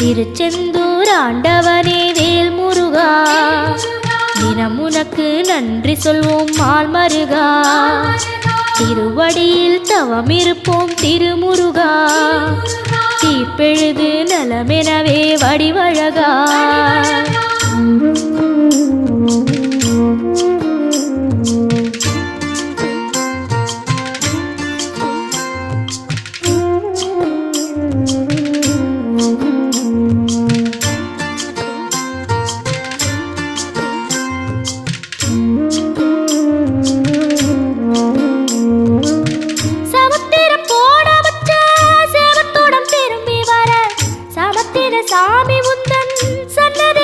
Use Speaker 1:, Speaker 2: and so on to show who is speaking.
Speaker 1: திருச்செந்தூர் ஆண்டவனே வேல் முருகா, தினம் உனக்கு நன்றி சொல்வோம் மால் மருகா. திருவடியில் தவம் இருப்போம் திருமுருகா, தீப்பெழுது நலமெனவே வடிவழகா. சாமி உந்தன் சன்னதி